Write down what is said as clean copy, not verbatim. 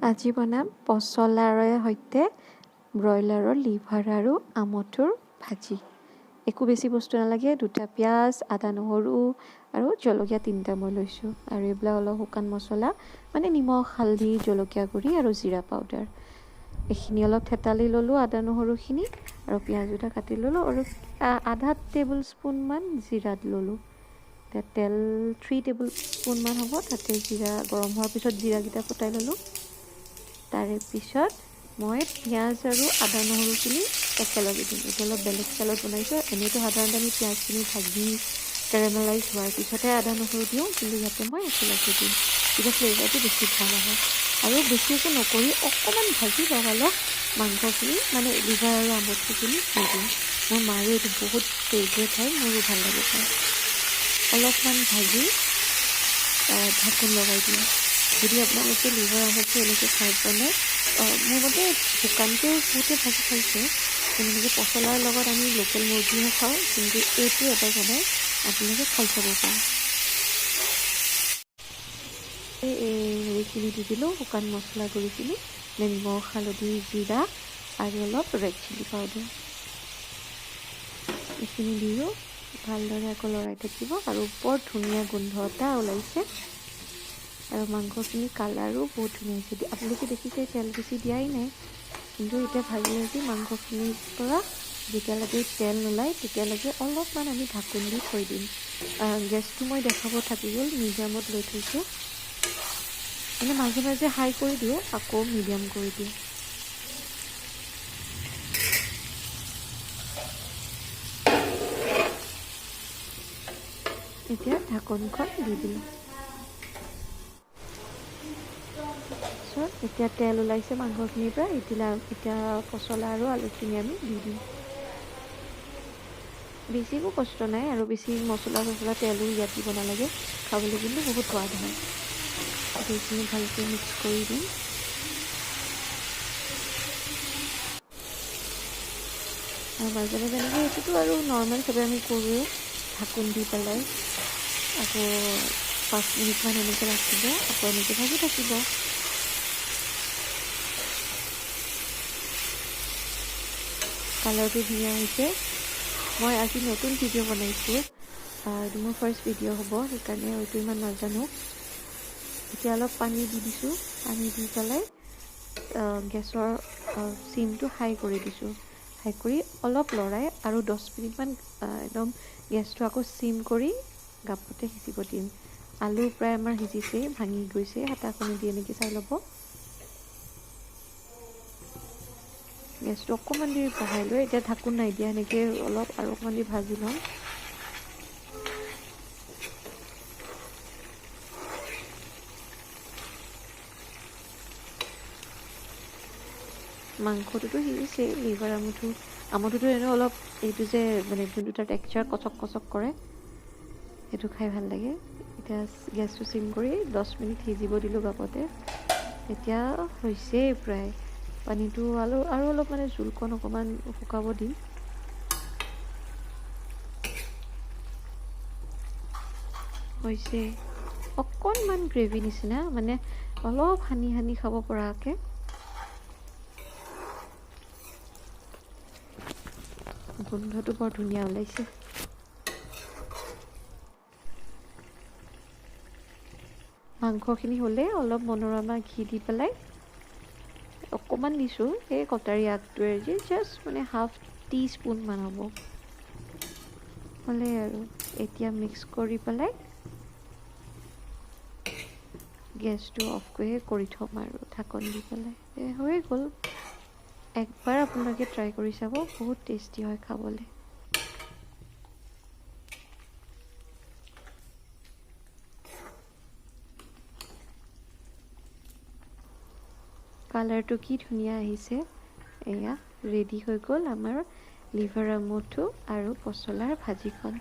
আজি বনাম পচলাৰে সৈতে ব্ৰইলাৰৰ লিভাৰ আৰু আমঠুৰ ভাজি। একো বেছি বস্তু নালাগে, 2টা পিঁয়াজ, আদা নহৰু আৰু জলকীয়া 3টা মই লৈছোঁ। আৰু এইবিলাক অলপ শুকান মছলা মানে নিমখ, হালধি, জলকীয়া গুড়ি আৰু জিৰা পাউডাৰ। এইখিনি অলপ থেতালি ল'লোঁ, আদা নহৰুখিনি আৰু পিঁয়াজ দুটা কাটি ল'লোঁ আৰু আধা টেবুল স্পুনমান জিৰা ল'লোঁ। তেল 3 টেবুল স্পুনমান হ'ব, তাতে জিৰা গৰম হোৱাৰ পিছত জিৰাকেইটা ফুটাই ল'লোঁ। তাৰে পিছত মই পিঁয়াজ আৰু আদা নহৰুখিনি একেলগে দিম। এইটো অলপ বেলেগ ষ্টাইলত বনাইছোঁ। এনেইতো সাধাৰণতে আমি পিঁয়াজখিনি ভাজি কেৰামেলাইজ হোৱাৰ পিছতহে আদা নহৰু দিওঁ, কিন্তু ইয়াতে মই একেলগে দিম, তেতিয়া ফ্লেভাৰটো বেছি ভাল আহে। আৰু বেছি একো নকৰি অকণমান ভাজি লগালগ মাংসখিনি মানে লিভাৰ আৰু আমঠুখিনি দি দিম। মোৰ মাৰো এইটো বহুত ফেভৰেট হয়, মোৰো ভাল লাগে খাই। অলপমান ভাজি ঢাকোন লগাই দিম। যদি আপোনালোকে লিভাৰ আমঠু এনেকৈ খাই পোৱা নাই, মোৰ মতে শুকানকৈ বহুতে ভাজি খাইছে, কিন্তু এনেকৈ পচলাৰ লগত আমি লোকেল মুৰ্গীহে খাওঁ, কিন্তু এইটো এবাৰ বনাই আপোনালোকে খাই চাব পাৰে। হেৰিখিনি দি দিলোঁ, শুকান মছলা গুড়িখিনি, নিমখ, হালধি, জিৰা আৰু অলপ ৰেড চিলি পাউডাৰ। এইখিনি দিও ভালদৰে আকৌ লৰাই থাকিব আৰু বৰ ধুনীয়া গোন্ধ এটা ওলাইছে। আৰু মাংসখিনি কালাৰো বহুত ধুনীয়া হৈছে। আপোনালোকে দেখিছে তেল বেছি দিয়াই নাই, কিন্তু এতিয়া ভাজি ভাজি মাংসখিনিৰ পৰা যেতিয়ালৈকে তেল নোলায় তেতিয়ালৈকে অলপমান আমি ঢাকোন দি থৈ দিম। গেছটো মই দেখাব থাকি গ'ল, মিডিয়ামত লৈ থৈছোঁ। মানে মাজে মাজে হাই কৰি দিওঁ, আকৌ মিডিয়াম কৰি দিওঁ। এতিয়া ঢাকনখন দি দিলোঁ। এতিয়া তেল ওলাইছে মাংসখিনিৰ পৰা। এতিয়া পচলা আৰু আলুখিনি আমি দি দিম। বেছি একো কষ্ট নাই আৰু বেছি মছলা তেলো ইয়াত দিব নালাগে, খাবলৈ কিন্তু বহুত সোৱাদ হয়। এইখিনি ভালকৈ মিক্স কৰি দিম। আৰু মাজে মাজে এনেকৈ এইটোতো আৰু নৰ্মেল চবে আমি কৰোঁৱে, ঢাকোন দি পেলাই আকৌ 5 মিনিটমান এনেকৈ ৰাখিব, আকৌ এনেকৈ ভাজি থাকিব। কালাৰটো ধুনীয়া হৈছে। মই আজি নতুন ভিডিঅ' বনাইছোঁ, এইটো মোৰ ফাৰ্ষ্ট ভিডিঅ' হ'ব, সেইকাৰণে হয়তো ইমান নাজানো। এতিয়া অলপ পানী দি দিছোঁ, পানী দি পেলাই গেছৰ চিমটো হাই কৰি দিছোঁ। হাই কৰি অলপ লৰাই আৰু 10 মিনিটমান একদম গেছটো আকৌ চিম কৰি গাপতে সিজিব দিম। আলু প্ৰায় আমাৰ সিজিছেই, ভাঙি গৈছে, হাতাখনি দি এনেকৈ চাই ল'ব। গেছটো অকণমান দেৰি বঢ়াই লৈ এতিয়া ঢাকোন নাই দিয়া, এনেকৈ অলপ আৰু অকণমান দেৰি ভাজি ল'ম। মাংসটোতো সিজিছে, লিভাৰ আমঠুটো এনেও অলপ এইটো যে মানে যোনটো তাৰ টেক্সচাৰ কচক কচক কৰে, সেইটো খাই ভাল লাগে। এতিয়া গেছটো চিম কৰি 10 মিনিট সিজিব দিলোঁ গাপতে। এতিয়া হৈছেই প্ৰায়। পানীটো আৰু অলপ মানে জোলকণ অকণমান শুকাব দিম। হৈছে অকণমান গ্ৰেভি নিচিনা, মানে অলপ সানি সানি খাব পৰাকৈ। গোন্ধটো বৰ ধুনীয়া ওলাইছে। মাংসখিনি হ'লে অলপ মনোৰমা ঘি দি পেলাই অকণমান দিছোঁ, এই কটাৰী আগটোৱে যে জাষ্ট মানে ½ টিস্পুনমান হ'ব, হ'লে আৰু। এতিয়া মিক্স কৰি পেলাই গেছটো অফ কৰি থ'ম আৰু ঢাকন দি পেলাই। হৈ গ'ল। একবাৰ আপোনালোকে ট্ৰাই কৰি চাব, বহুত টেষ্টি হয় খাবলৈ। কালাৰটো কি ধুনীয়া আহিছে। এয়া ৰেডি হৈ গ'ল আমাৰ লিভাৰ আমঠু আৰু পচলাৰ ভাজিখন।